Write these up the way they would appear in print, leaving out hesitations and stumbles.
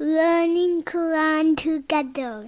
learning Quran together.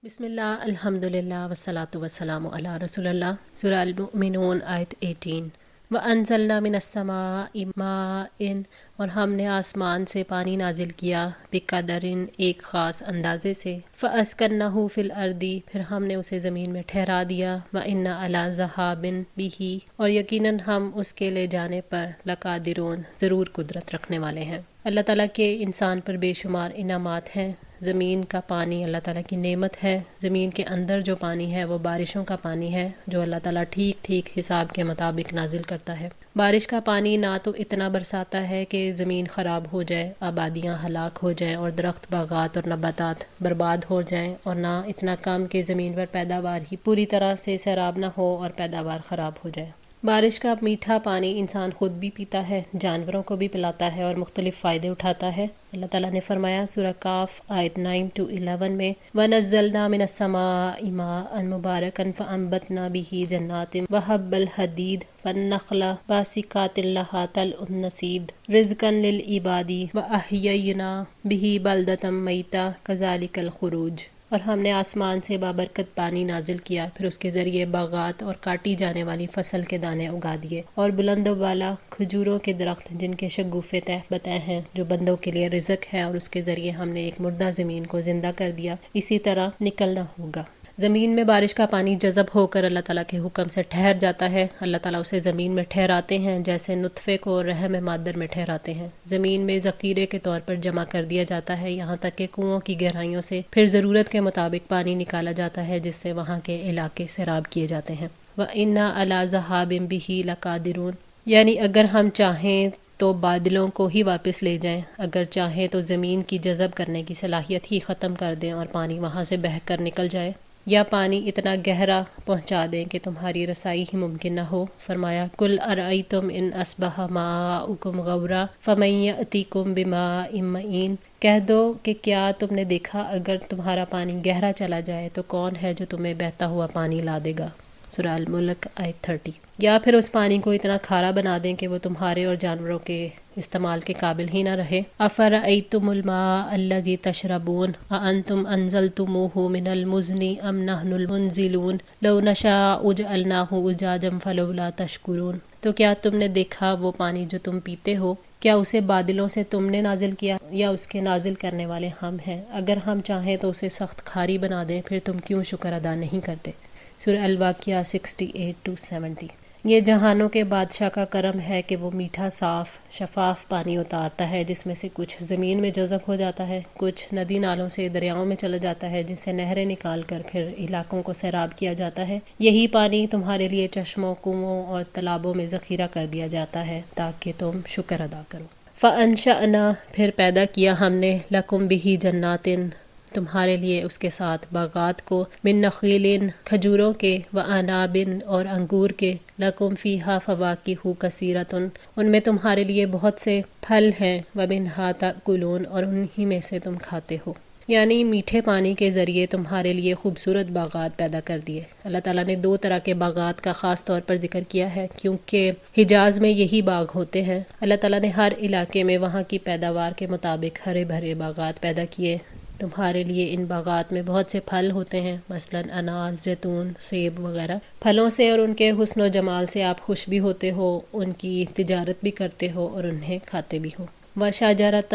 بسم اللہ الحمدللہ والصلاۃ والسلام علی رسول اللہ۔ سورہ المؤمنون آیت 18۔ وَأَنزَلْنَا مِنَ السَّمَاءِ مَاءً، اور ہم نے آسمان سے پانی نازل کیا، بِقَدَرٍ ایک خاص اندازے سے، فَأَسْكَنَّهُ فِي الْأَرْضِ پھر ہم نے اسے زمین میں ٹھہرا دیا، وَإِنَّا عَلَىٰ ذَهَابٍ بِهِ اور یقیناً ہم اس کے لے جانے پر لقادرون ضرور قدرت رکھنے والے ہیں۔ اللہ تعالیٰ کے انسان پر بے شمار انعامات ہیں۔ زمین کا پانی اللہ تعالیٰ کی نعمت ہے۔ زمین کے اندر جو پانی ہے وہ بارشوں کا پانی ہے جو اللہ تعالیٰ ٹھیک ٹھیک حساب کے مطابق نازل کرتا ہے۔ بارش کا پانی نہ تو اتنا برساتا ہے کہ زمین خراب ہو جائے، آبادیاں ہلاک ہو جائیں اور درخت باغات اور نباتات برباد ہو جائیں، اور نہ اتنا کم کہ زمین پر پیداوار ہی پوری طرح سے سیراب نہ ہو اور پیداوار خراب ہو جائے۔ بارش کا میٹھا پانی انسان خود بھی پیتا ہے، جانوروں کو بھی پلاتا ہے اور مختلف فائدے اٹھاتا ہے۔ اللہ تعالیٰ نے فرمایا سورہ کاف آیت 9-11 میں، وَنَزَّلْنَا مِنَ السَّمَاءِ مَاءً مُبَارَكًا فَأَنبَتْنَا بِهِ جَنَّاتٍ وَحَبَّ الْحَدِيدِ وَالنَّخْلَ بَاسِقَاتٍ لَهَا طَلْعٌ نَضِيدٌ رِزْقًا لِلْعِبَادِ وَأَحْيَيْنَا بِهِ بَلْدَةً مَيْتًا كَذَلِكَ الْخُرُوجُ اور ہم نے آسمان سے بابرکت پانی نازل کیا، پھر اس کے ذریعے باغات اور کاٹی جانے والی فصل کے دانے اگا دیے، اور بلند و بالا کھجوروں کے درخت جن کے شگوفے تہ بتائے ہیں جو بندوں کے لیے رزق ہے، اور اس کے ذریعے ہم نے ایک مردہ زمین کو زندہ کر دیا، اسی طرح نکلنا ہوگا۔ زمین میں بارش کا پانی جذب ہو کر اللہ تعالیٰ کے حکم سے ٹھہر جاتا ہے۔ اللہ تعالیٰ اسے زمین میں ٹھہراتے ہیں جیسے نطفے کو رحم مادر میں ٹھہراتے ہیں۔ زمین میں ذخیرے کے طور پر جمع کر دیا جاتا ہے، یہاں تک کہ کنوؤں کی گہرائیوں سے پھر ضرورت کے مطابق پانی نکالا جاتا ہے جس سے وہاں کے علاقے سیراب کیے جاتے ہیں۔ وَإِنَّا عَلَىٰ ذَهَابٍ بِهِ لَقَادِرُونَ یعنی اگر ہم چاہیں تو بادلوں کو ہی واپس لے جائیں، اگر چاہیں تو زمین کی جذب کرنے کی صلاحیت ہی ختم کر دیں اور پانی وہاں سے بہہ کر نکل جائے، یا پانی اتنا گہرا پہنچا دیں کہ تمہاری رسائی ہی ممکن نہ ہو۔ فرمایا قُلْ أَرَأَيْتُمْ إِنْ أَصْبَحَ مَاؤُكُمْ غَوْرًا فَمَنْ يَأْتِيكُمْ بِمَاءٍ مَّعِينٍ کہہ دو کہ کیا تم نے دیکھا اگر تمہارا پانی گہرا چلا جائے تو کون ہے جو تمہیں بہتا ہوا پانی لا دے گا۔ سورہ الملک آیت 30۔ یا پھر اس پانی کو اتنا کھارا بنا دیں کہ وہ تمہارے اور جانوروں کے استعمال کے قابل ہی نہ رہے۔ أَفَرَأَيْتُمُ الْمَاءَ الَّذِي تَشْرَبُونَ أَأَنْتُمْ أَنزَلْتُمُوهُ مِنَ الْمُزْنِ أَمْ نَحْنُ الْمُنزِلُونَ لَوْ نَشَاءُ جَعَلْنَاهُ أُجَاجًا فَلَوْلَا تَشْكُرُونَ تو کیا تم نے دیکھا وہ پانی جو تم پیتے ہو، کیا اسے بادلوں سے تم نے نازل کیا یا اس کے نازل کرنے والے ہم ہیں؟ اگر ہم چاہیں تو اسے سخت کھاری بنا دیں، پھر تم کیوں شکر ادا نہیں کرتے؟ سورہ الواقعہ 68-70۔ یہ جہانوں کے بادشاہ کا کرم ہے کہ وہ میٹھا صاف شفاف پانی اتارتا ہے جس میں سے کچھ زمین میں جذب ہو جاتا ہے، کچھ ندی نالوں سے دریاؤں میں چلا جاتا ہے جس سے نہریں نکال کر پھر علاقوں کو سیراب کیا جاتا ہے۔ یہی پانی تمہارے لیے چشموں، کنوؤں اور تالابوں میں ذخیرہ کر دیا جاتا ہے تاکہ تم شکر ادا کرو۔ فَأَنشَأْنَا پھر پیدا کیا ہم نے لَكُمْ بِهِ جَنَّاتٍ تمہارے لیے اس کے ساتھ باغات کو، من نخیل کھجوروں کے، وعناب اور انگور کے، لکم فیہا فواکہ کثیرۃ ان میں تمہارے لیے بہت سے پھل ہیں، ومنہا تاکلون اور انہی میں سے تم کھاتے ہو۔ یعنی میٹھے پانی کے ذریعے تمہارے لیے خوبصورت باغات پیدا کر دیے۔ اللہ تعالیٰ نے دو طرح کے باغات کا خاص طور پر ذکر کیا ہے کیونکہ حجاز میں یہی باغ ہوتے ہیں۔ اللہ تعالیٰ نے ہر علاقے میں وہاں کی پیداوار کے مطابق ہرے بھرے باغات پیدا کیے۔ تمہارے لیے ان باغات میں بہت سے پھل ہوتے ہیں، مثلا انار، زیتون، سیب وغیرہ۔ پھلوں سے اور ان کے حسن و جمال سے آپ خوش بھی ہوتے ہو، ان کی تجارت بھی کرتے ہو اور انہیں کھاتے بھی ہو۔ وشجرۃ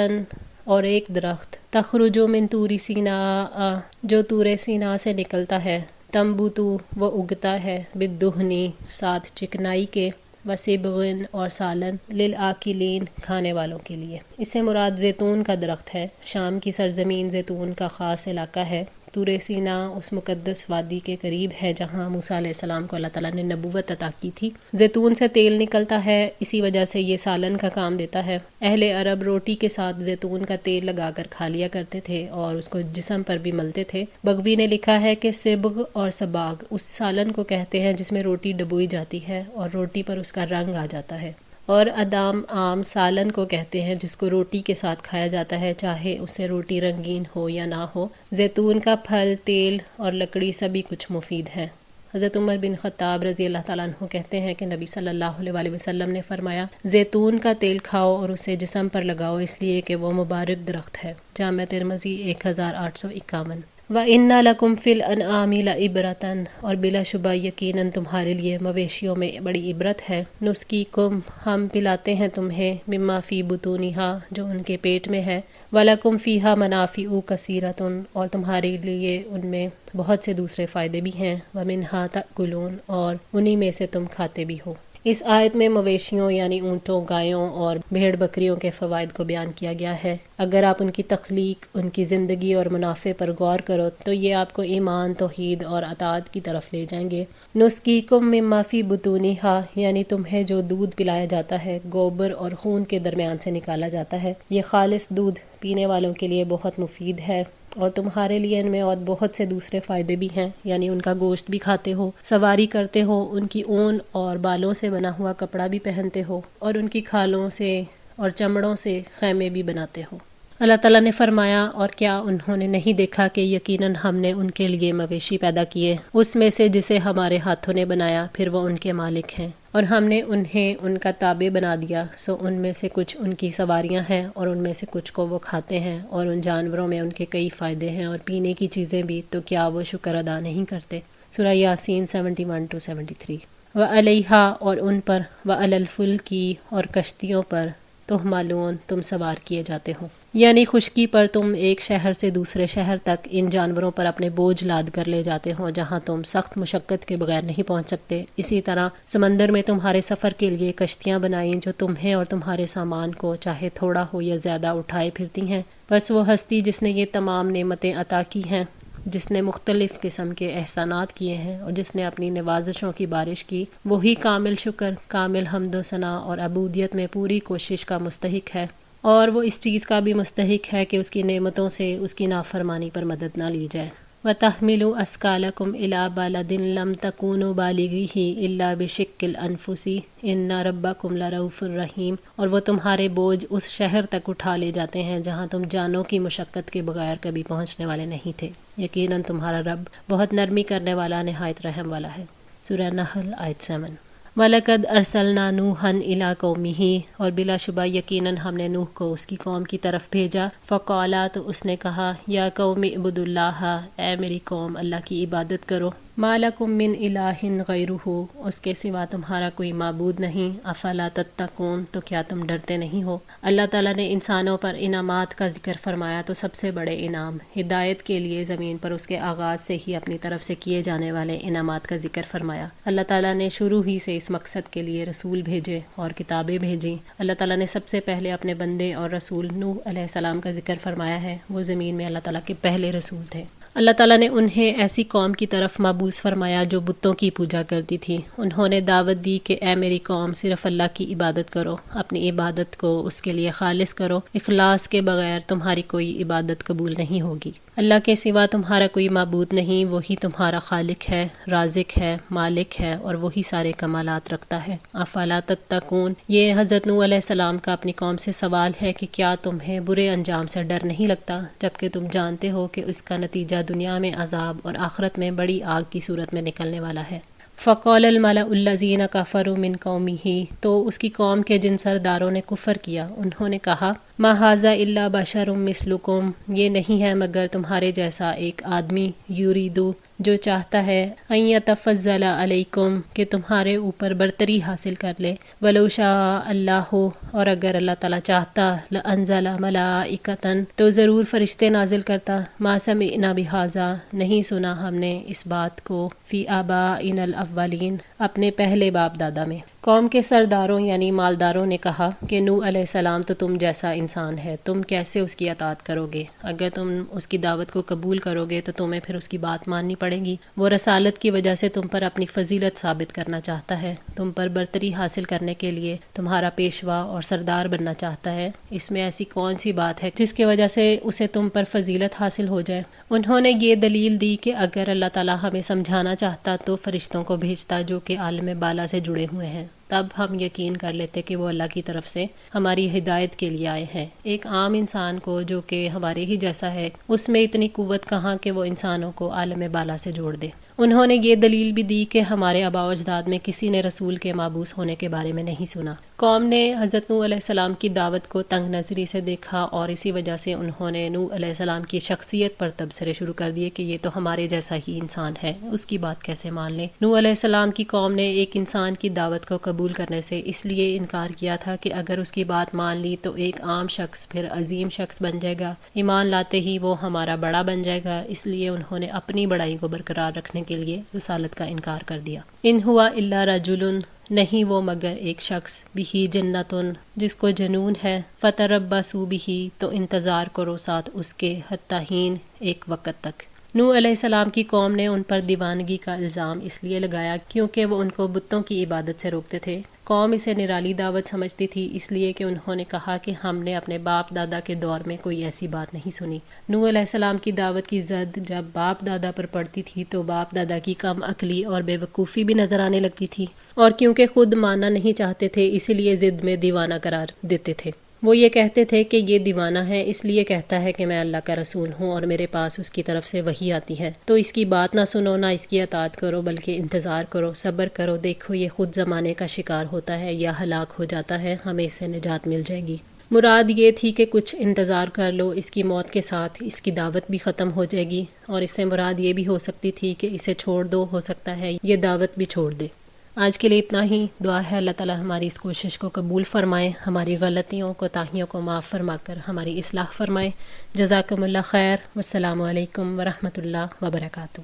اور ایک درخت، تخرج من طور سیناء جو طور سینا سے نکلتا ہے، تنبت وہ اگتا ہے، بالدہن ساتھ چکنائی کے، وصبغ اور سالن، للآکلین کھانے والوں کے لیے۔ اس سے مراد زیتون کا درخت ہے۔ شام کی سرزمین زیتون کا خاص علاقہ ہے۔ طور سینا اس مقدس وادی کے قریب ہے جہاں موسیٰ علیہ السلام کو اللہ تعالیٰ نے نبوت عطا کی تھی۔ زیتون سے تیل نکلتا ہے، اسی وجہ سے یہ سالن کا کام دیتا ہے۔ اہل عرب روٹی کے ساتھ زیتون کا تیل لگا کر کھا لیا کرتے تھے اور اس کو جسم پر بھی ملتے تھے۔ بغوی نے لکھا ہے کہ صبغ اور صباغ اس سالن کو کہتے ہیں جس میں روٹی ڈبوئی جاتی ہے اور روٹی پر اس کا رنگ آ جاتا ہے، اور ادام عام سالن کو کہتے ہیں جس کو روٹی کے ساتھ کھایا جاتا ہے چاہے اس سے روٹی رنگین ہو یا نہ ہو۔ زیتون کا پھل، تیل اور لکڑی سبھی کچھ مفید ہے۔ حضرت عمر بن خطاب رضی اللہ تعالیٰ عنہ کہتے ہیں کہ نبی صلی اللہ علیہ وآلہ وسلم نے فرمایا زیتون کا تیل کھاؤ اور اسے جسم پر لگاؤ اس لیے کہ وہ مبارک درخت ہے۔ جامع ترمذی 1851۔ وَإِنَّ لَكُمْ فِي الْأَنْعَامِ لَعِبْرَةً، اور بلا شبہ یقیناً تمہارے لیے مویشیوں میں بڑی عبرت ہے۔ نُسْقِيكُمْ، ہم پلاتے ہیں تمہیں، مما فی بطونها، جو ان کے پیٹ میں ہے، وَلَكُمْ فِيهَا مَنَافِعُ كَثِيرَةٌ، اور تمہارے لیے ان میں بہت سے دوسرے فائدے بھی ہیں، وَمِنْهَا تَأْكُلُونَ، اور انہی میں سے تم کھاتے بھی ہو۔ اس آیت میں مویشیوں یعنی اونٹوں، گایوں اور بھیڑ بکریوں کے فوائد کو بیان کیا گیا ہے۔ اگر آپ ان کی تخلیق، ان کی زندگی اور منافع پر غور کرو تو یہ آپ کو ایمان، توحید اور اطاعت کی طرف لے جائیں گے۔ نسقیکم مما فی بطونہا، یعنی تمہیں جو دودھ پلایا جاتا ہے گوبر اور خون کے درمیان سے نکالا جاتا ہے، یہ خالص دودھ پینے والوں کے لیے بہت مفید ہے، اور تمہارے لیے ان میں اور بہت سے دوسرے فائدے بھی ہیں، یعنی ان کا گوشت بھی کھاتے ہو، سواری کرتے ہو، ان کی اون اور بالوں سے بنا ہوا کپڑا بھی پہنتے ہو، اور ان کی کھالوں سے اور چمڑوں سے خیمے بھی بناتے ہو۔ اللہ تعالیٰ نے فرمایا اور کیا انہوں نے نہیں دیکھا کہ یقیناً ہم نے ان کے لیے مویشی پیدا کیے، اس میں سے جسے ہمارے ہاتھوں نے بنایا، پھر وہ ان کے مالک ہیں، اور ہم نے انہیں ان کا تابع بنا دیا، سو ان میں سے کچھ ان کی سواریاں ہیں اور ان میں سے کچھ کو وہ کھاتے ہیں، اور ان جانوروں میں ان کے کئی فائدے ہیں اور پینے کی چیزیں بھی، تو کیا وہ شکر ادا نہیں کرتے۔ سورہ یاسین 71-73۔ وعلیہا، اور ان پر، وعلی الفلک، اور کشتیوں پر، تحملون، تم سوار کیے جاتے ہو، یعنی خشکی پر تم ایک شہر سے دوسرے شہر تک ان جانوروں پر اپنے بوجھ لاد کر لے جاتے ہو جہاں تم سخت مشقت کے بغیر نہیں پہنچ سکتے۔ اسی طرح سمندر میں تمہارے سفر کے لیے کشتیاں بنائیں جو تمہیں اور تمہارے سامان کو چاہے تھوڑا ہو یا زیادہ اٹھائے پھرتی ہیں۔ بس وہ ہستی جس نے یہ تمام نعمتیں عطا کی ہیں، جس نے مختلف قسم کے احسانات کیے ہیں اور جس نے اپنی نوازشوں کی بارش کی، وہی کامل شکر، کامل حمد و ثنا اور عبودیت میں پوری کوشش کا مستحق ہے، اور وہ اس چیز کا بھی مستحق ہے کہ اس کی نعمتوں سے اس کی نافرمانی پر مدد نہ لی جائے۔ وَتَحْمِلُوا أَثْقَالَكُمْ إِلَىٰ بَلَدٍ لَمْ تَكُونُوا بَالِغِيهِ إِلَّا بِشِقِّ الْأَنفُسِ إِنَّ رَبَّكُمْ لَرَءُوفٌ رَحِيمٌ، اور وہ تمہارے بوجھ اس شہر تک اٹھا لے جاتے ہیں جہاں تم جانوں کی مشقت کے بغیر کبھی پہنچنے والے نہیں تھے، یقیناً تمہارا رب بہت نرمی کرنے والا، نہایت رحم والا ہے۔ سورہ نحل آیت 7۔ وَلَقَدْ أَرْسَلْنَا نُوحًا إِلَىٰ قَوْمِهِ، اور بلا شبہ یقیناً ہم نے نوح کو اس کی قوم کی طرف بھیجا، فَقَالَ، تو اس نے کہا، یا قوم اعبدوا اللَّهَ، اے میری قوم اللہ کی عبادت کرو، مَا لَكُم مِّنْ إِلَٰهٍ غَيْرُهُ، اس کے سوا تمہارا کوئی معبود نہیں، افلا تتقون، تو کیا تم ڈرتے نہیں ہو۔ اللہ تعالیٰ نے انسانوں پر انعامات کا ذکر فرمایا تو سب سے بڑے انعام ہدایت کے لیے زمین پر اس کے آغاز سے ہی اپنی طرف سے کیے جانے والے انعامات کا ذکر فرمایا۔ اللہ تعالیٰ نے شروع ہی سے اس مقصد کے لیے رسول بھیجے اور کتابیں بھیجیں۔ اللہ تعالیٰ نے سب سے پہلے اپنے بندے اور رسول نوح علیہ السلام کا ذکر فرمایا ہے، وہ زمین میں اللہ تعالیٰ کے پہلے رسول تھے۔ اللہ تعالیٰ نے انہیں ایسی قوم کی طرف مبعوث فرمایا جو بتوں کی پوجا کرتی تھی۔ انہوں نے دعوت دی کہ اے میری قوم، صرف اللہ کی عبادت کرو، اپنی عبادت کو اس کے لیے خالص کرو، اخلاص کے بغیر تمہاری کوئی عبادت قبول نہیں ہوگی۔ اللہ کے سوا تمہارا کوئی معبود نہیں، وہی تمہارا خالق ہے، رازق ہے، مالک ہے، اور وہی سارے کمالات رکھتا ہے۔ افلا تتقون، یہ حضرت نوح علیہ السلام کا اپنی قوم سے سوال ہے کہ کیا تمہیں برے انجام سے ڈر نہیں لگتا، جبکہ تم جانتے ہو کہ اس کا نتیجہ دنیا میں عذاب اور آخرت میں بڑی آگ کی صورت میں نکلنے والا ہے۔ فَقَالَ الْمَلَأُ الَّذِينَ كَفَرُوا مِنْ قَوْمِهِ، تو اس کی قوم کے جن سرداروں نے کفر کیا، انہوں نے کہا، مَا هَٰذَا إِلَّا بَشَرٌ مِثْلُكُمْ، یہ نہیں ہے مگر تمہارے جیسا ایک آدمی، یُرِیدُ، جو چاہتا ہے، ان یتفضل علیکم، کہ تمہارے اوپر برتری حاصل کر لے، وَلَوْ شَاءَ اللَّهُ، اور اگر اللہ تعالیٰ چاہتا، لَأَنزَلَ مَلَائِکَةً، تو ضرور فرشتے نازل کرتا، مَا سَمِعْنَا بِهَٰذَا، نہیں سنا ہم نے اس بات کو، فِي آبَائِنَا الْأَوَّلِينَ، اپنے پہلے باپ دادا میں۔ قوم کے سرداروں یعنی مالداروں نے کہا کہ نوح علیہ السلام تو تم جیسا انسان ہے، تم کیسے اس کی اطاعت کرو گے؟ اگر تم اس کی دعوت کو قبول کرو گے تو تمہیں پھر اس کی بات ماننی پڑے گی۔ وہ رسالت کی وجہ سے تم پر اپنی فضیلت ثابت کرنا چاہتا ہے، تم پر برتری حاصل کرنے کے لیے تمہارا پیشوا اور سردار بننا چاہتا ہے۔ اس میں ایسی کون سی بات ہے جس کی وجہ سے اسے تم پر فضیلت حاصل ہو جائے؟ انہوں نے یہ دلیل دی کہ اگر اللہ تعالیٰ ہمیں سمجھانا چاہتا تو فرشتوں کو بھیجتا جو کہ عالم بالا سے جڑے ہوئے ہیں، تب ہم یقین کر لیتے کہ وہ اللہ کی طرف سے ہماری ہدایت کے لیے آئے ہیں۔ ایک عام انسان کو جو کہ ہمارے ہی جیسا ہے، اس میں اتنی قوت کہاں کہ وہ انسانوں کو عالم بالا سے جوڑ دے۔ انہوں نے یہ دلیل بھی دی کہ ہمارے آباء و اجداد میں کسی نے رسول کے مابعوث ہونے کے بارے میں نہیں سنا۔ قوم نے حضرت نوح علیہ السلام کی دعوت کو تنگ نظری سے دیکھا اور اسی وجہ سے انہوں نے نوح علیہ السلام کی شخصیت پر تبصرے شروع کر دیے کہ یہ تو ہمارے جیسا ہی انسان ہے، اس کی بات کیسے مان لیں۔ نوح علیہ السلام کی قوم نے ایک انسان کی دعوت کو قبول کرنے سے اس لیے انکار کیا تھا کہ اگر اس کی بات مان لی تو ایک عام شخص پھر عظیم شخص بن جائے گا، ایمان لاتے ہی وہ ہمارا بڑا بن جائے گا، اس لیے انہوں نے اپنی بڑائی کو برقرار رکھنے کے لیے رسالت کا انکار کر دیا۔ ان ہوا الا رجل، نہیں وہ مگر ایک شخص، بہی جنتن، جس کو جنون ہے، فتربصوا بہی، تو انتظار کرو ساتھ اس کے، حتی حین، ایک وقت تک۔ نوح علیہ السلام کی قوم نے ان پر دیوانگی کا الزام اس لیے لگایا کیونکہ وہ ان کو بتوں کی عبادت سے روکتے تھے۔ قوم اسے نرالی دعوت سمجھتی تھی اس لیے کہ انہوں نے کہا کہ ہم نے اپنے باپ دادا کے دور میں کوئی ایسی بات نہیں سنی۔ نوح علیہ السلام کی دعوت کی زد جب باپ دادا پر پڑتی تھی تو باپ دادا کی کم عقلی اور بے وقوفی بھی نظر آنے لگتی تھی، اور کیونکہ خود ماننا نہیں چاہتے تھے اسی لیے ضد میں دیوانہ قرار دیتے تھے۔ وہ یہ کہتے تھے کہ یہ دیوانہ ہے، اس لیے کہتا ہے کہ میں اللہ کا رسول ہوں اور میرے پاس اس کی طرف سے وحی آتی ہے، تو اس کی بات نہ سنو، نہ اس کی اطاعت کرو، بلکہ انتظار کرو، صبر کرو، دیکھو یہ خود زمانے کا شکار ہوتا ہے یا ہلاک ہو جاتا ہے، ہمیں اس سے نجات مل جائے گی۔ مراد یہ تھی کہ کچھ انتظار کر لو، اس کی موت کے ساتھ اس کی دعوت بھی ختم ہو جائے گی، اور اس سے مراد یہ بھی ہو سکتی تھی کہ اسے چھوڑ دو، ہو سکتا ہے یہ دعوت بھی چھوڑ دے۔ آج کے لیے اتنا ہی۔ دعا ہے اللہ تعالی ہماری اس کوشش کو قبول فرمائے، ہماری غلطیوں کوتاہیوں کو معاف فرما کر ہماری اصلاح فرمائے۔ جزاکم اللہ خیر، والسلام علیکم ورحمۃ اللہ وبرکاتہ۔